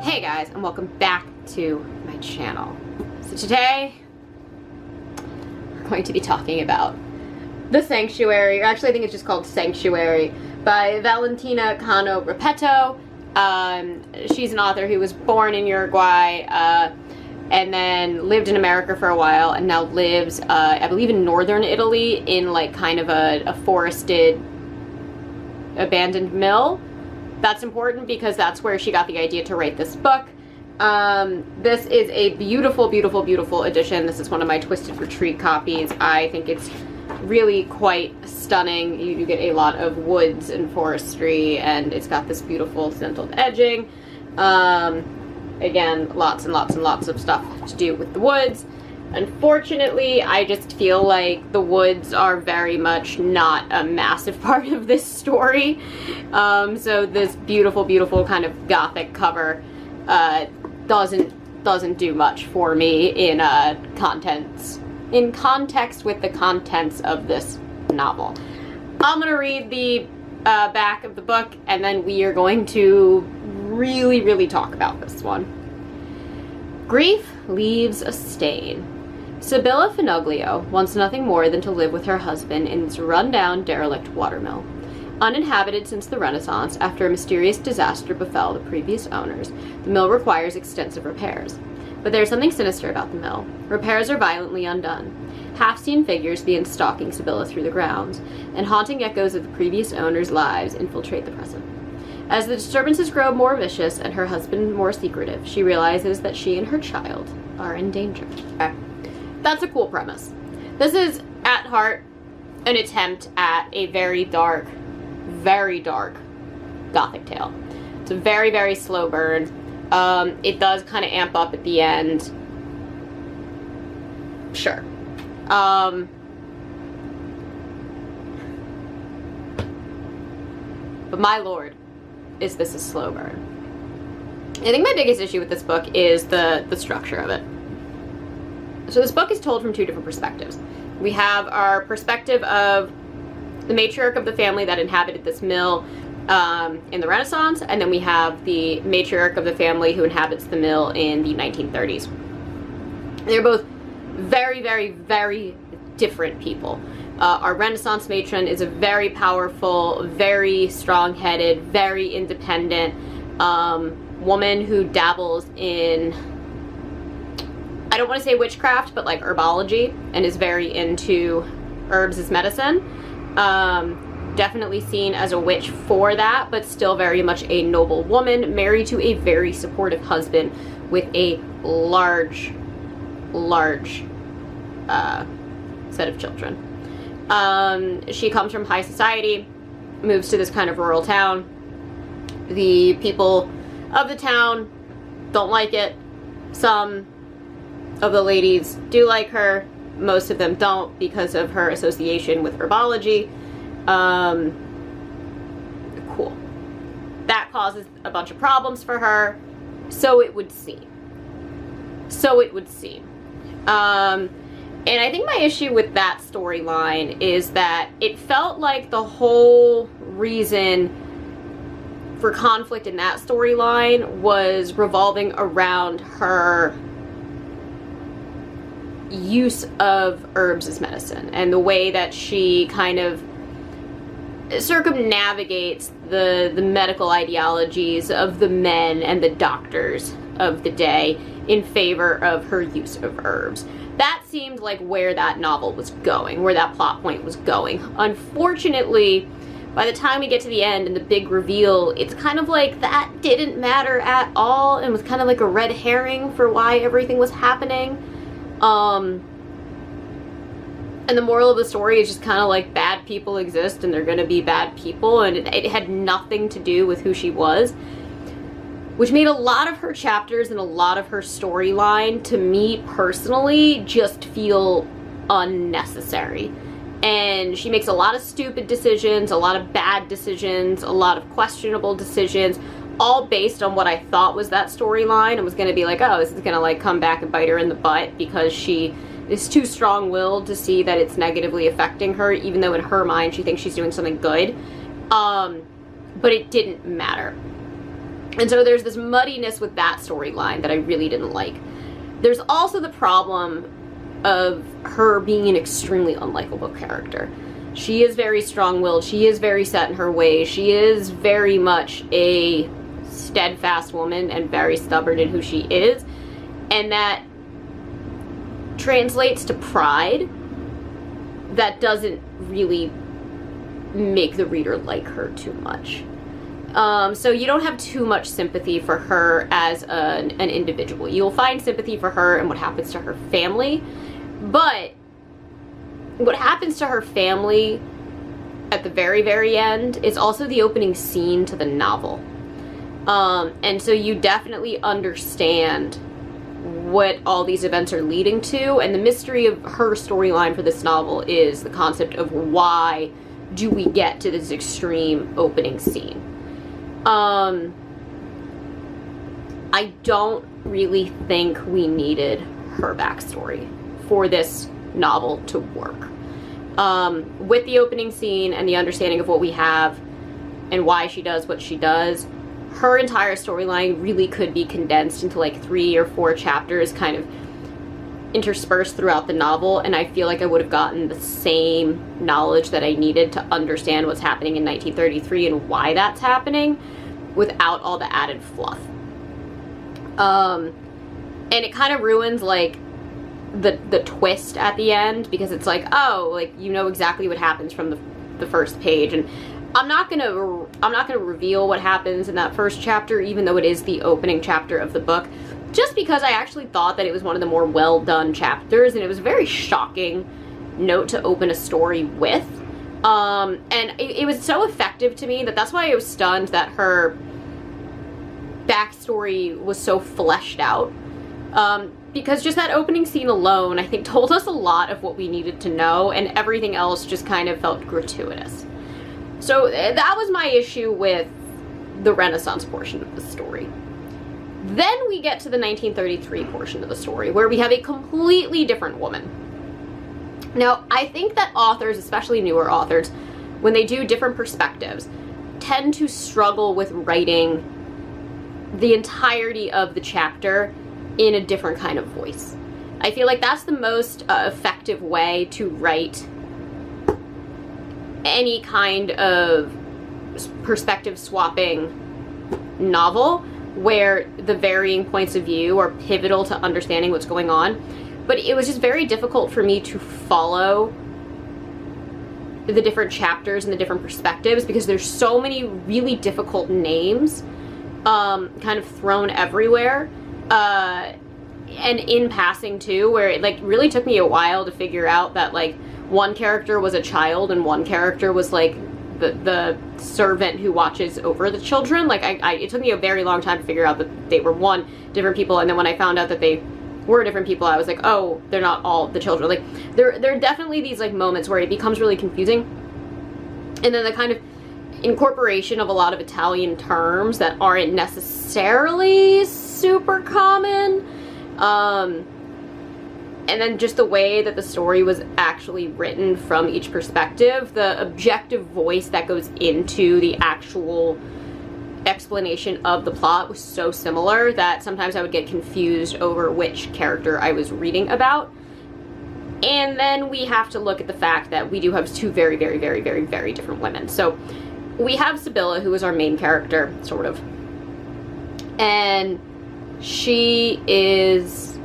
Hey guys, and welcome back to my channel. So today, we're going to be talking about The Sanctuary, or actually I think it's just called Sanctuary, by Valentina Cano Repetto. She's an author who was born in Uruguay, and then lived in America for a while, and now lives, I believe in northern Italy, in like kind of a forested, abandoned mill. That's important because that's where she got the idea to write this book. This is a beautiful, beautiful, beautiful edition. This is one of my Twisted Retreat copies. I think it's really quite stunning. You get a lot of woods and forestry, and it's got this beautiful stenciled edging. Again, lots and lots and lots of stuff to do with the woods. Unfortunately, I just feel like the woods are very much not a massive part of this story. So this beautiful, beautiful kind of gothic cover doesn't do much for me in context with the contents of this novel. I'm gonna read the back of the book, and then we are going to really, really talk about this one. Grief leaves a stain. Sibylla Finoglio wants nothing more than to live with her husband in this run-down, derelict watermill. Uninhabited since the Renaissance, after a mysterious disaster befell the previous owners, the mill requires extensive repairs. But there's something sinister about the mill. Repairs are violently undone. Half-seen figures begin stalking Sibylla through the grounds, and haunting echoes of the previous owners' lives infiltrate the present. As the disturbances grow more vicious and her husband more secretive, she realizes that she and her child are in danger. That's a cool premise. This is, at heart, an attempt at a very dark gothic tale. It's a very, very slow burn. It does kind of amp up at the end. Sure. But my lord, is this a slow burn. I think my biggest issue with this book is the structure of it. So this book is told from two different perspectives. We have our perspective of the matriarch of the family that inhabited this mill in the Renaissance, and then we have the matriarch of the family who inhabits the mill in the 1930s. They're both very, very, very different people. Our Renaissance matron is a very powerful, very strong-headed, very independent woman who dabbles in, I don't want to say witchcraft, but like herbology, and is very into herbs as medicine. Definitely seen as a witch for that, but still very much a noble woman, married to a very supportive husband with a large set of children. She comes from high society, moves to this kind of rural town. The people of the town don't like it. Some of the ladies do like her. Most of them don't because of her association with herbology. Cool. That causes a bunch of problems for her. So it would seem. And I think my issue with that storyline is that it felt like the whole reason for conflict in that storyline was revolving around her use of herbs as medicine and the way that she kind of circumnavigates the medical ideologies of the men and the doctors of the day in favor of her use of herbs. That seemed like where that novel was going, where that plot point was going. Unfortunately, by the time we get to the end and the big reveal, it's kind of like that didn't matter at all and was kind of like a red herring for why everything was happening. And the moral of the story is just kind of like bad people exist and they're gonna be bad people, and it had nothing to do with who she was, which made a lot of her chapters and a lot of her storyline, to me personally, just feel unnecessary. And she makes a lot of stupid decisions, a lot of bad decisions, a lot of questionable decisions, all based on what I thought was that storyline, and was going to be like, oh, this is going to like come back and bite her in the butt because she is too strong-willed to see that it's negatively affecting her, even though in her mind she thinks she's doing something good. But it didn't matter. And so there's this muddiness with that storyline that I really didn't like. There's also the problem of her being an extremely unlikable character. She is very strong-willed. She is very set in her ways. She is very much a steadfast woman and very stubborn in who she is. And that translates to pride that doesn't really make the reader like her too much. So you don't have too much sympathy for her as an individual. You'll find sympathy for her and what happens to her family, but what happens to her family at the very, very end is also the opening scene to the novel. And so you definitely understand what all these events are leading to, and the mystery of her storyline for this novel is the concept of why do we get to this extreme opening scene. I don't really think we needed her backstory for this novel to work. With the opening scene and the understanding of what we have and why she does what she does, her entire storyline really could be condensed into like 3 or 4 chapters kind of interspersed throughout the novel, and I feel like I would have gotten the same knowledge that I needed to understand what's happening in 1933 and why that's happening without all the added fluff. And it kind of ruins like the twist at the end, because it's like, oh, like you know exactly what happens from the first page, and I'm not gonna reveal what happens in that first chapter, even though it is the opening chapter of the book, just because I actually thought that it was one of the more well done chapters, and it was a very shocking note to open a story with. And it was so effective to me that's why I was stunned that her backstory was so fleshed out. Because just that opening scene alone, I think, told us a lot of what we needed to know, and everything else just kind of felt gratuitous. So that was my issue with the Renaissance portion of the story. Then we get to the 1933 portion of the story, where we have a completely different woman. Now, I think that authors, especially newer authors, when they do different perspectives, tend to struggle with writing the entirety of the chapter in a different kind of voice. I feel like that's the most effective way to write any kind of perspective swapping novel where the varying points of view are pivotal to understanding what's going on. But it was just very difficult for me to follow the different chapters and the different perspectives, because there's so many really difficult names kind of thrown everywhere. And in passing too, where it like really took me a while to figure out that like one character was a child and one character was like the servant who watches over the children. Like it took me a very long time to figure out that they were different people, and then when I found out that they were different people, I was like, oh, they're not all the children. Like there are definitely these like moments where it becomes really confusing, and then the kind of incorporation of a lot of Italian terms that aren't necessarily super common. And then just the way that the story was actually written from each perspective, the objective voice that goes into the actual explanation of the plot was so similar that sometimes I would get confused over which character I was reading about. And then we have to look at the fact that we do have two very, very, very, very, very different women. So we have Sibylla, who is our main character, sort of. And she is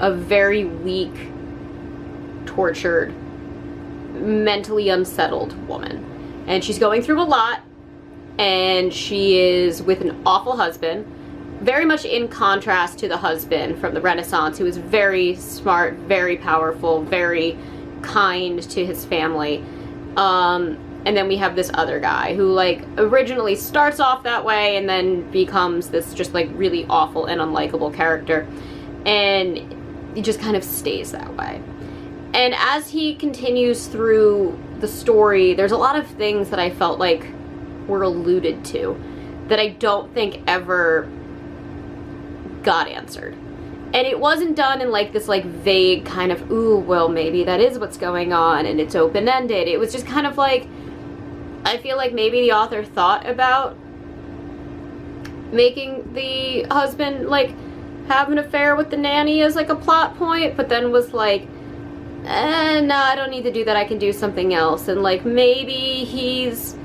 a very weak, tortured, mentally unsettled woman. And she's going through a lot, and she is with an awful husband, very much in contrast to the husband from the Renaissance, who is very smart, very powerful, very kind to his family. And then we have this other guy who like originally starts off that way and then becomes this just like really awful and unlikable character, and he just kind of stays that way. And as he continues through the story, there's a lot of things that I felt like were alluded to that I don't think ever got answered. And it wasn't done in like this like vague kind of, ooh, well maybe that is what's going on and it's open-ended. It was just kind of like, I feel like maybe the author thought about making the husband, like, have an affair with the nanny as, like, a plot point, but then was like, no, I don't need to do that, I can do something else. And, like, maybe he's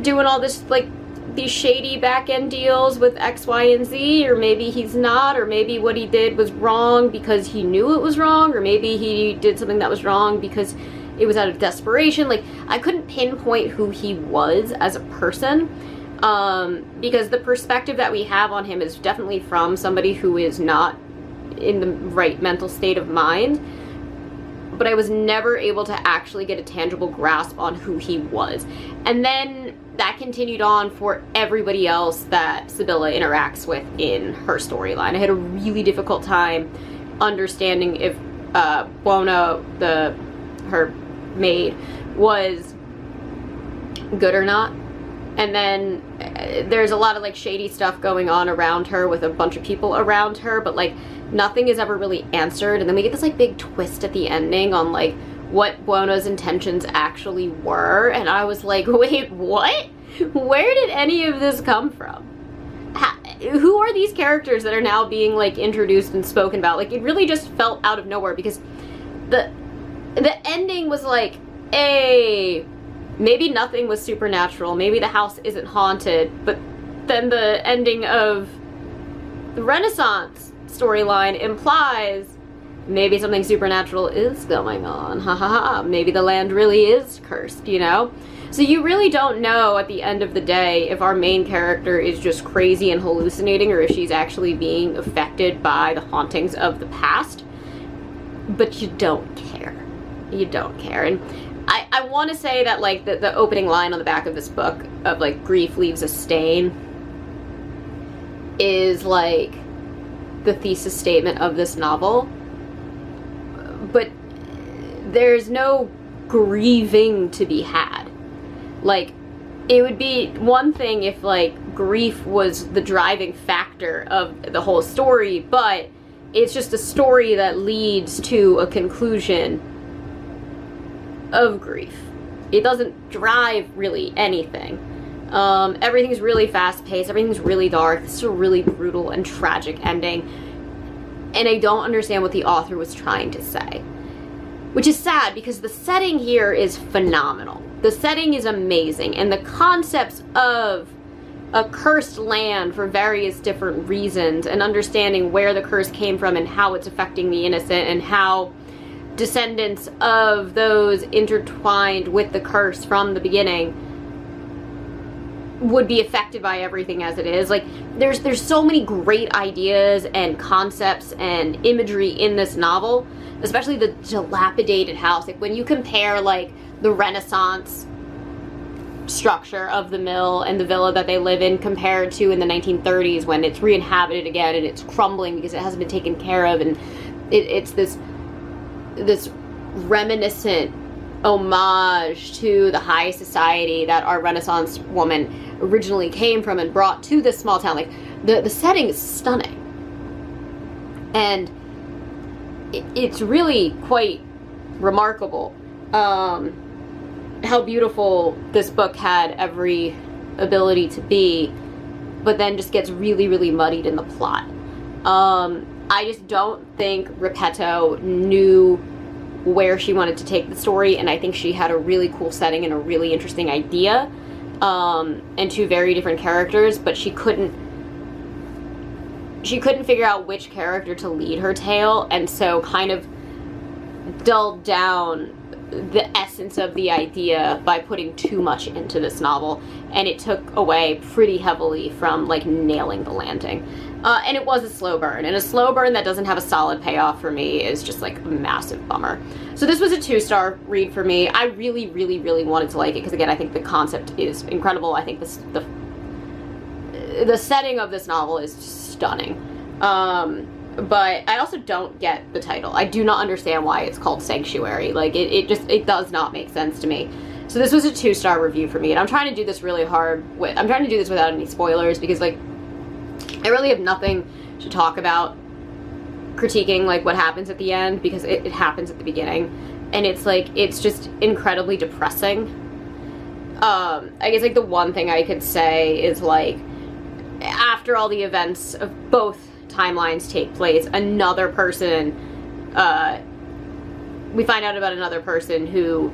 doing all this, like, these shady back-end deals with X, Y, and Z, or maybe he's not, or maybe what he did was wrong because he knew it was wrong, or maybe he did something that was wrong because it was out of desperation. Like, I couldn't pinpoint who he was as a person, because the perspective that we have on him is definitely from somebody who is not in the right mental state of mind, but I was never able to actually get a tangible grasp on who he was. And then that continued on for everybody else that Sibylla interacts with in her storyline. I had a really difficult time understanding if Buona, her maid, was good or not. And then there's a lot of, like, shady stuff going on around her with a bunch of people around her, but, like, nothing is ever really answered. And then we get this, like, big twist at the ending on, like, what Buona's intentions actually were, and I was like, wait, what? Where did any of this come from? Who are these characters that are now being, like, introduced and spoken about? Like, it really just felt out of nowhere, because the ending was like, hey, maybe nothing was supernatural, maybe the house isn't haunted, but then the ending of the Renaissance storyline implies maybe something supernatural is going on. Ha ha ha. Maybe the land really is cursed, you know? So you really don't know at the end of the day if our main character is just crazy and hallucinating, or if she's actually being affected by the hauntings of the past. But you don't care. You don't care. And I want to say that, like, the opening line on the back of this book of, like, grief leaves a stain is, like, the thesis statement of this novel. But there's no grieving to be had. Like, it would be one thing if, like, grief was the driving factor of the whole story, but it's just a story that leads to a conclusion of grief. It doesn't drive really anything. Everything's really fast-paced, everything's really dark, this is a really brutal and tragic ending, and I don't understand what the author was trying to say. Which is sad, because the setting here is phenomenal. The setting is amazing, and the concepts of a cursed land for various different reasons, and understanding where the curse came from and how it's affecting the innocent, and how descendants of those intertwined with the curse from the beginning would be affected by everything as it is. Like, there's so many great ideas and concepts and imagery in this novel, especially the dilapidated house. Like, when you compare, like, the Renaissance structure of the mill and the villa that they live in compared to in the 1930s, when it's re-inhabited again and it's crumbling because it hasn't been taken care of, and it's this reminiscent homage to the high society that our Renaissance woman originally came from and brought to this small town. Like, the setting is stunning, and it's really quite remarkable how beautiful this book had every ability to be, but then just gets really, really muddied in the plot. I just don't think Repetto knew where she wanted to take the story, and I think she had a really cool setting and a really interesting idea, and two very different characters, but she couldn't figure out which character to lead her tale, and so kind of dulled down the essence of the idea by putting too much into this novel, and it took away pretty heavily from, like, nailing the landing. And it was a slow burn, and a slow burn that doesn't have a solid payoff for me is just, like, a massive bummer. So this was a 2-star read for me. I really, really, really wanted to like it, because, again, I think the concept is incredible. I think the setting of this novel is stunning. But I also don't get the title. I do not understand why it's called Sanctuary. Like, it does not make sense to me. So this was a 2-star review for me, and I'm trying to do this really hard I'm trying to do this without any spoilers, because, like, I really have nothing to talk about critiquing, like, what happens at the end, because it happens at the beginning, and it's, like, it's just incredibly depressing. I guess, like, the one thing I could say is, like, after all the events of both timelines take place, another person, we find out about another person who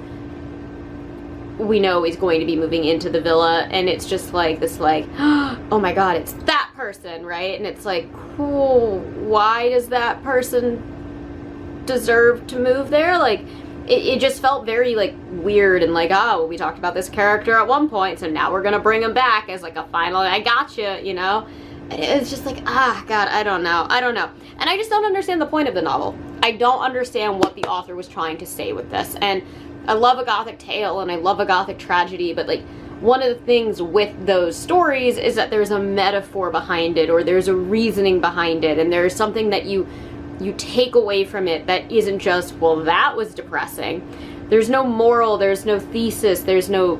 we know is going to be moving into the villa, and it's just like this, like, oh my god, it's that person, right? And it's like, cool, why does that person deserve to move there? Like, it just felt very, like, weird, and like, oh, we talked about this character at one point, so now we're gonna bring him back as, like, a final, I gotcha, you know? It's just like, god, I don't know. And I just don't understand the point of the novel. I don't understand what the author was trying to say with this, and I love a gothic tale, and I love a gothic tragedy, but, like, one of the things with those stories is that there's a metaphor behind it, or there's a reasoning behind it, and there's something that you take away from it that isn't just, well, that was depressing. There's no moral, there's no thesis, there's no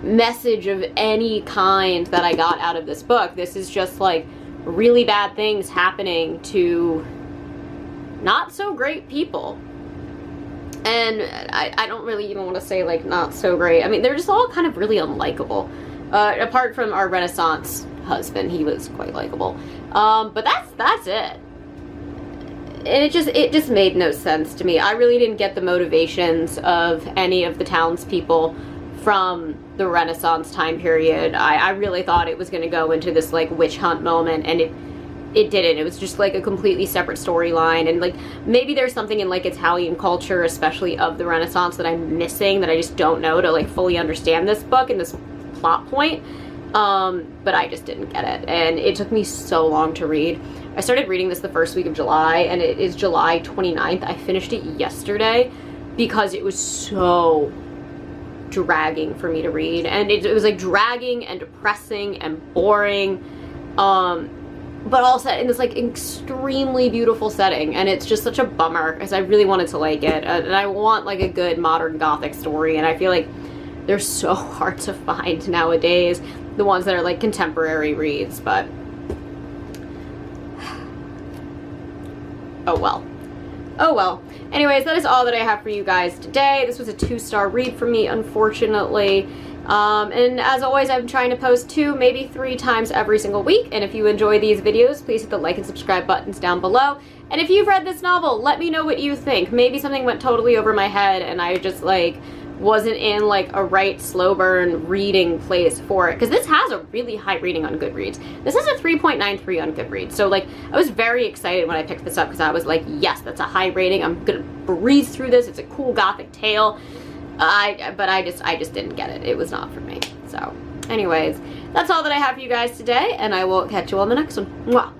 message of any kind that I got out of this book. This is just, like, really bad things happening to not so great people. And I don't really even want to say, like, not so great. I mean, they're just all kind of really unlikable. Apart from our Renaissance husband, he was quite likable. But that's it. And it just made no sense to me. I really didn't get the motivations of any of the townspeople from the Renaissance time period. I really thought it was going to go into this, like, witch hunt moment, and it didn't. It was just, like, a completely separate storyline, and, like, maybe there's something in, like, Italian culture, especially of the Renaissance, that I'm missing, that I just don't know to, like, fully understand this book and this plot point. But I just didn't get it, and it took me so long to read. I started reading this the first week of July, and it is July 29th. I finished it yesterday because it was so dragging for me to read, and it was, like, dragging and depressing and boring, but all set in this, like, extremely beautiful setting, and it's just such a bummer because I really wanted to like it, and I want, like, a good modern gothic story, and I feel like they're so hard to find nowadays, the ones that are, like, contemporary reads. But oh well. Anyways, that is all that I have for you guys today. This was a 2-star read for me, unfortunately. And as always, I'm trying to post 2, maybe 3 times every single week. And if you enjoy these videos, please hit the like and subscribe buttons down below. And if you've read this novel, let me know what you think. Maybe something went totally over my head and I just, like, wasn't in, like, a right slow burn reading place for it, because this has a really high rating on Goodreads. This is a 3.93 on Goodreads, so, like, I was very excited when I picked this up because I was like, yes, that's a high rating, I'm gonna breeze through this, it's a cool gothic tale. But I just didn't get it. It was not for me. So anyways, that's all that I have for you guys today, and I will catch you on the next one. Mwah.